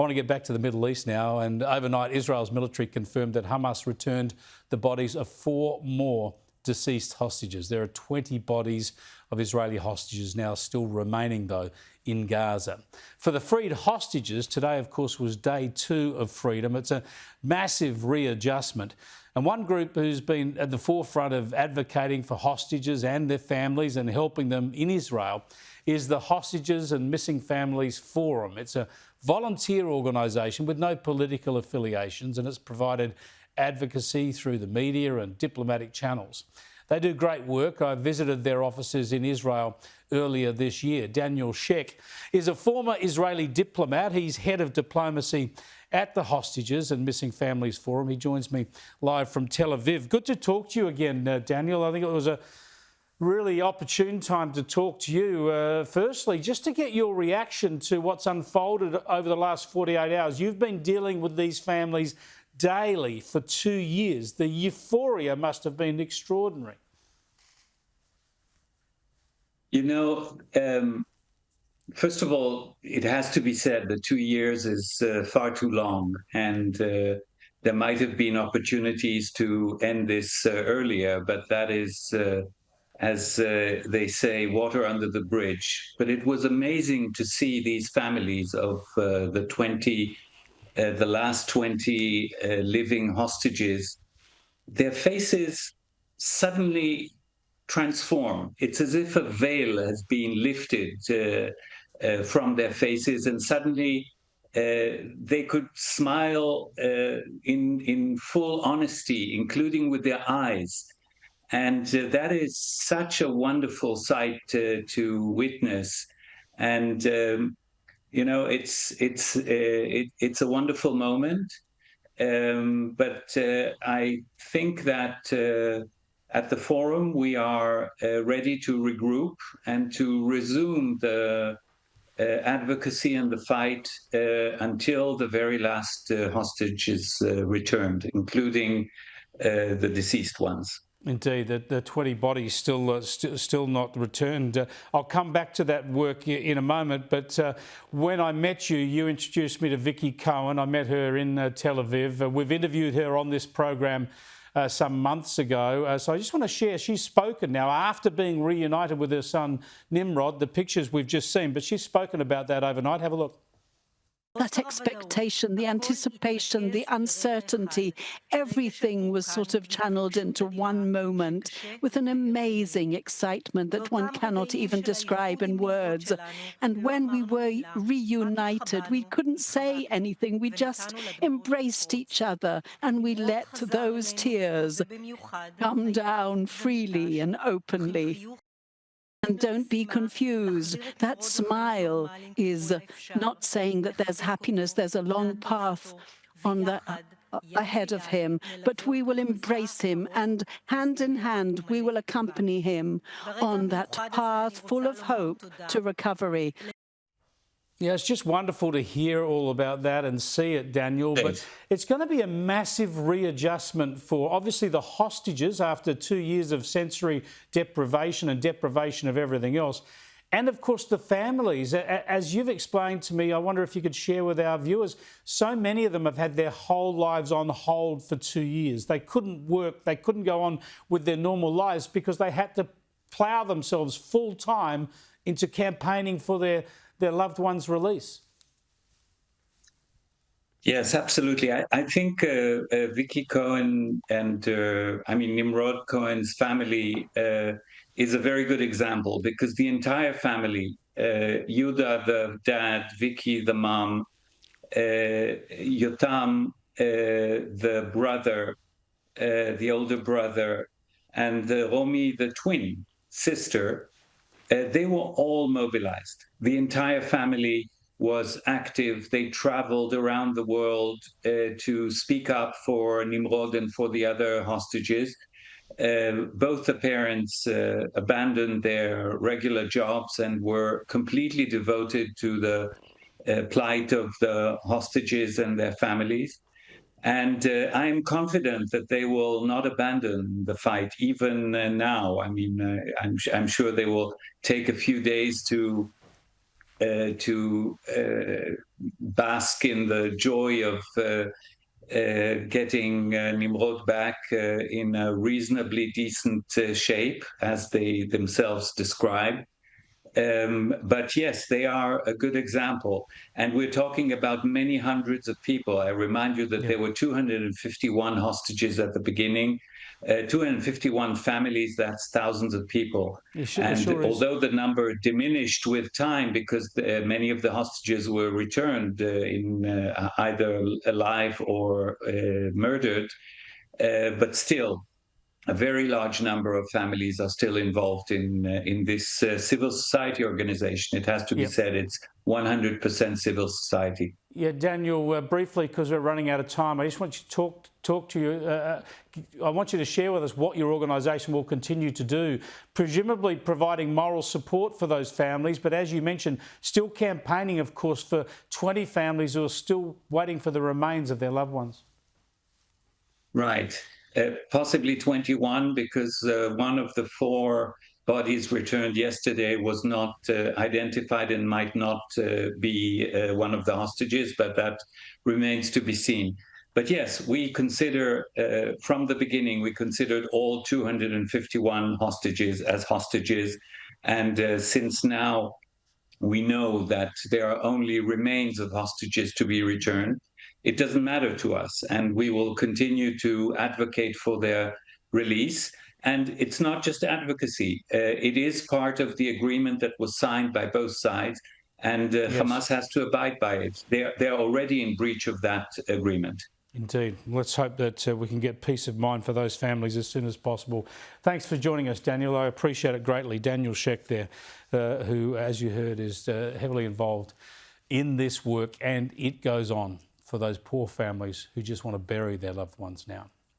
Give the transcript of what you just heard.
I want to get back to the Middle East now. And overnight, Israel's military confirmed that Hamas returned the bodies of 4 more deceased hostages. There are 20 bodies of Israeli hostages now still remaining, though, in Gaza. For the freed hostages, today, of course, was day 2 of freedom. It's a massive readjustment. And one group who's been at the forefront of advocating for hostages and their families and helping them in Israel is the Hostages and Missing Families Forum. It's a volunteer organisation with no political affiliations, and it's provided advocacy through the media and diplomatic channels. They do great work. I visited their offices in Israel earlier this year. Daniel Shek is a former Israeli diplomat. He's head of diplomacy at the Hostages and Missing Families Forum. He joins me live from Tel Aviv. Good to talk to you again, Daniel. I think it was a really opportune time to talk to you. Firstly, just to get your reaction to what's unfolded over the last 48 hours. You've been dealing with these families daily for 2 years. The euphoria must have been extraordinary. You know, first of all, it has to be said that 2 years is far too long, and there might have been opportunities to end this earlier, but that is, as they say, water under the bridge. But it was amazing to see these families of the last 20 living hostages, their faces suddenly transform. It's as if a veil has been lifted from their faces, and suddenly they could smile in full honesty, including with their eyes. And that is such a wonderful sight to witness. And you know, it's a wonderful moment. But I think that at the forum, we are ready to regroup and to resume the advocacy and the fight until the very last hostage is returned, including the deceased ones. Indeed, the 20 bodies still not returned. I'll come back to that work in a moment, but when I met you, you introduced me to Vicky Cohen. I met her in Tel Aviv. We've interviewed her on this program some months ago. So I just want to share, she's spoken now after being reunited with her son Nimrod, the pictures we've just seen, but she's spoken about that overnight. Have a look. That expectation, the anticipation, the uncertainty, everything was sort of channeled into one moment with an amazing excitement that one cannot even describe in words. And when we were reunited, we couldn't say anything. We just embraced each other and we let those tears come down freely and openly. And don't be confused. That smile is not saying that there's happiness, there's a long path on the ahead of him, but we will embrace him, and hand in hand we will accompany him on that path full of hope to recovery. Yeah, it's just wonderful to hear all about that and see it, Daniel. But it's going to be a massive readjustment for, obviously, the hostages after 2 years of sensory deprivation and deprivation of everything else. And, of course, the families. As you've explained to me, I wonder if you could share with our viewers, so many of them have had their whole lives on hold for 2 years. They couldn't work, they couldn't go on with their normal lives because they had to plough themselves full time into campaigning for their loved one's release. Yes, absolutely. I think Vicky Cohen and Nimrod Cohen's family is a very good example, because the entire family, Yuda, the dad, Vicky, the mom, Yotam, the brother, the older brother, and Romi, the twin sister, they were all mobilized. The entire family was active. They traveled around the world to speak up for Nimrod and for the other hostages. Both the parents abandoned their regular jobs and were completely devoted to the plight of the hostages and their families. And I am confident that they will not abandon the fight even now. I mean, I'm sure they will take a few days to to bask in the joy of getting Nimrod back in a reasonably decent shape, as they themselves describe. But yes, they are a good example. And we're talking about many hundreds of people. I remind you that there were 251 hostages at the beginning, 251 families, that's thousands of people. Although the number diminished with time because many of the hostages were returned either alive or murdered, but still, a very large number of families are still involved in this civil society organization. It has to be said, it's 100% civil society. Yeah, Daniel, briefly, because we're running out of time, I just want you to talk to you. I want you to share with us what your organisation will continue to do, presumably providing moral support for those families, but as you mentioned, still campaigning, of course, for 20 families who are still waiting for the remains of their loved ones. Right. Possibly 21, because one of the 4 bodies returned yesterday was not identified and might not be one of the hostages, but that remains to be seen. But yes, we consider, from the beginning, we considered all 251 hostages as hostages. And since now we know that there are only remains of hostages to be returned, it doesn't matter to us, and we will continue to advocate for their release. And it's not just advocacy. It is part of the agreement that was signed by both sides, and Hamas has to abide by it. They're already in breach of that agreement. Indeed. Let's hope that we can get peace of mind for those families as soon as possible. Thanks for joining us, Daniel. I appreciate it greatly. Daniel Shek there, who, as you heard, is heavily involved in this work, and it goes on for those poor families who just want to bury their loved ones now.